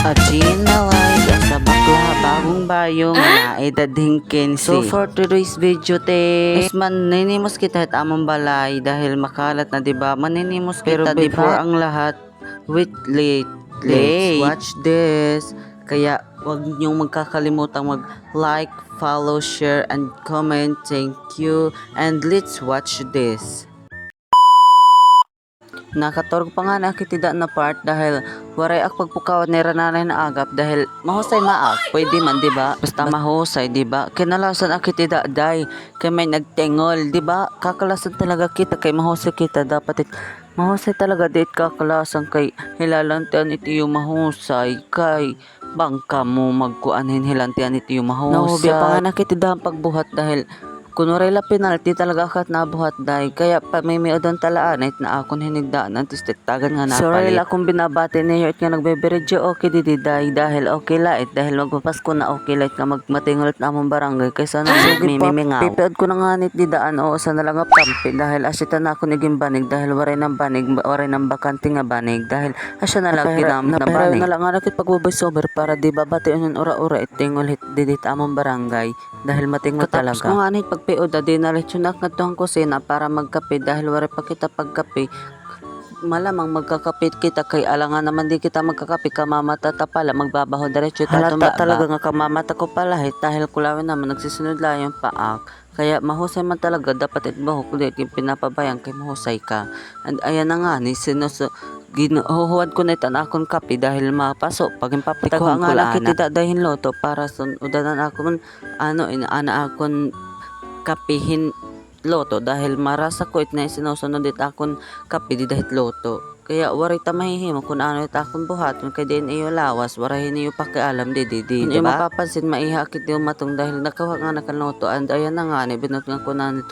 Ajinaway sa bakla bagong bayo nga naidading 15. So for today's video is maninimos kita at among balay dahil makalat na diba, maninimos kita before ang lahat with late. Let's watch this. Kaya wag niyong magkakalimutang mag like, follow, share and comment. Thank you and let's watch this. Nakatorog pa nga na kitida na part dahil waray ak pagpukawan ni rananay na agap dahil mahusay maak pwede man diba basta mahusay diba kinalasan ak kitida day kay may nagtengol diba kakalasan talaga kita kay mahusay kita dapat mahusay talaga dit kakalasan kay hilalantian iti yung mahusay kay bangka mo magkuanin hilantian iti yung mahusay nahubya pa nga na kitida ang pagbuhat dahil kunwari la penalty talaga kat nabuhat day kaya pamimiyo doon talaan it na akong hinigdaan ang tistiktagan nga napalit. Sorry la akong binabati niyo it nga nagbeberedyo okay didi day dahil okay lait dahil magpapasko na okay lait nga magmatingulit na among barangay kaysa na mimimingaw. Pipiod ko na nga nit didaan o sa nalang pampi dahil asita na ako naging banig dahil waray ng banig waray ng bakante nga banig dahil asya na lang ginam na banig. Na lang nga nakit pagbubusober para di babati unon ura-ura itingol hit didit among barangay dahil matingol talaga. Katapos ko nga nit pagpiod di naletsunak nga tuwang kusina para magkape dahil wari pa kita pagkape malamang magkakapit kita kay alangan naman di kita magkakape kamamata ta pala magbabaho diretso halata talaga nga kamamata ko pala dahil kulawin naman nagsisunod lang yung paak kaya mahusay man talaga dapat itbahok ulit yung pinapabayang kay mahusay ka and ayan na nga ni ginuhuwad ko na itan akong kape dahil mapasok pag impapitagwa nga na kitida dahil loto para udanan akong ana akong kapihin loto dahil marasa ko it na sinusunod it akong kapi di dahil loto kaya waray ta mahihimo kung ano it akong buhaton kay din iyo lawas waray niyo pakialam di kung iyo mapapansin maihakit yung matong dahil nakawa nga nakaloto and ayan na nga ni binot nga ko na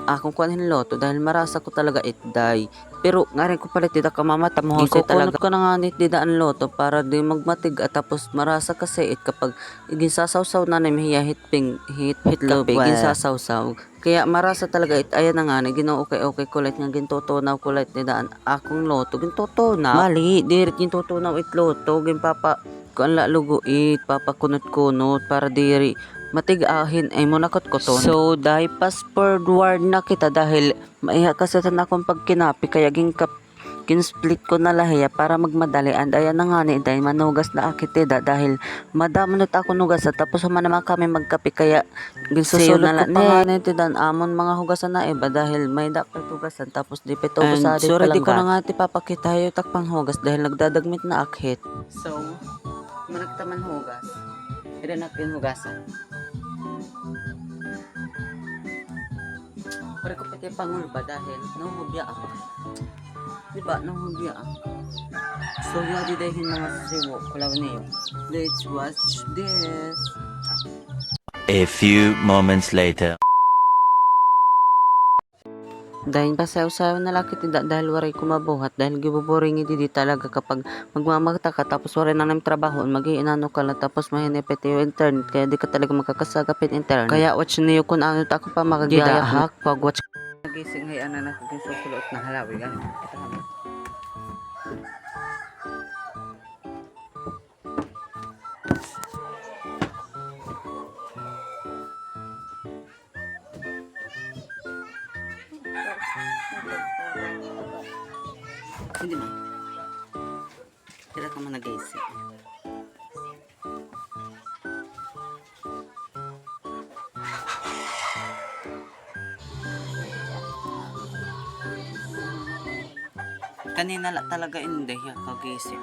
akong kuanin loto dahil marasa ko talaga itday pero nga rin ko palit dita kamamata mo kasi talaga ko na nga nit didaan loto para di magmatig at tapos marasa kasi it kapag ginsasaw-saw na hiya hitlog ginsasaw-saw kaya marasa talaga it ayan na nga okay kulit nga gintutunaw kulit didaan akong loto gintutunaw mali dirit gintutunaw it loto ginpapa kuan la lugo it papakunot-kunot para diri matigahin ay mo nakot-koton. So, dahil fast forward na kita dahil maiha kasi tan akong pagkinapi kaya ginsplit ko na lahiya para magmadali and ayan na nga ni dahil manugas na akitida dahil madamunot ako nugas at tapos naman kami magkapi kaya ginsusulot ko pa nga nitidan amon mga hugasan na iba dahil may dapat hugasan tapos di pito sa di sorry di ko na nga tipapakita yung takpang hugas dahil nagdadagmit na akhit. So, managtaman hugas. Ira natin hugasan. Pare ko pati pangulo ba dahil nahubya ako. Diba? Nahubya ako. So yun dahil mga siwo. Kulaw niyo. Let's watch this. A few moments later. Dahil pasayaw-sayaw na laki tidak dahil waray kumabuhat dahil gibuboring di talaga kapag magmamagta ka tapos waray na ng trabaho mag-iinano ka na tapos mahinipit yung internet kaya di ka talaga makakasagapit internet kaya watch niyo kung ano ako pa makagidahak pag watch nagising hay ana na susulot na halawi ganun hindi man kira ka man nag-isip kanina talaga hindi kag-isip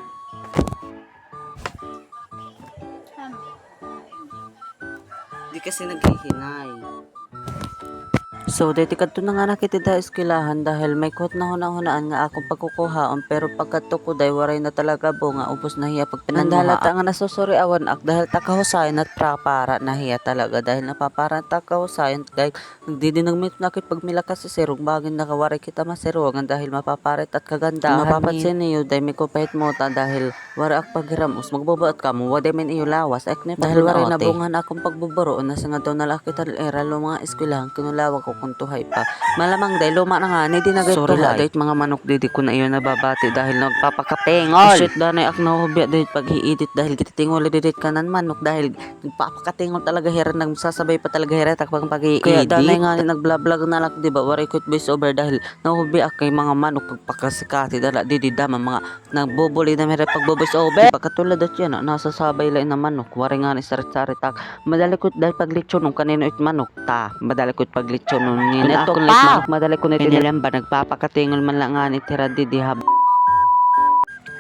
di kasi naghihinay. So, dito kadto na nga nakitida eskwelahan dahil may kot na hunaan nga akong pagkukuhaon pero pagkadto ko day waray na talaga bunga ubos na hiya pag pinandahalata nga nasusuri awan ak dahil takahusayan at para na hiya talaga dahil napapara takahusayan dahil nagdidinagmit nakit pag milakas sa sirog bagin nakawaray kita masirugan dahil mapaparit at kagandahan mapapansin niyo dahil may kupahit mo ta dahil waray ak paghiramos magbubuot ka mo waday min iyo lawas ek dahil waray na bungan akong pagbuburo na sa nga daw nalakita era lo mga eskwelahan kinulawa ko akong tuhay pa. Malamang dahil luma na nga, hindi na gayto Sorry, tuhay. Lai. Dahil mga manok didi ko na iyon nababati dahil nagpapakatingol. Shit, danay ak nahubya dahil pag-i-edit dahil kititingol didit kanan manok dahil nagpapakatingol talaga hiran nagsasabay pa talaga hiran takpang pag-i-edit. Kaya danay nga nag-vlog na lang diba, waray ko voice over dahil nahubya ak kay mga manok pagpakasikati dala didi dama mga nagbubuli na hiran pag-voice over. Pagkatulad at yan, nasasabay lang na manok, waray nga ni sarit-saritak. Madali ko dahil paglitsyon nung kanino it manok ta. Madali ko paglitsyon nung ninato Ito pa. pa. Manok, madali ko na tinilang ba nagpapakatingol man lang nga ni tira didi hab.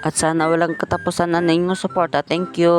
At sana walang katapusan na inyong suporta. Thank you.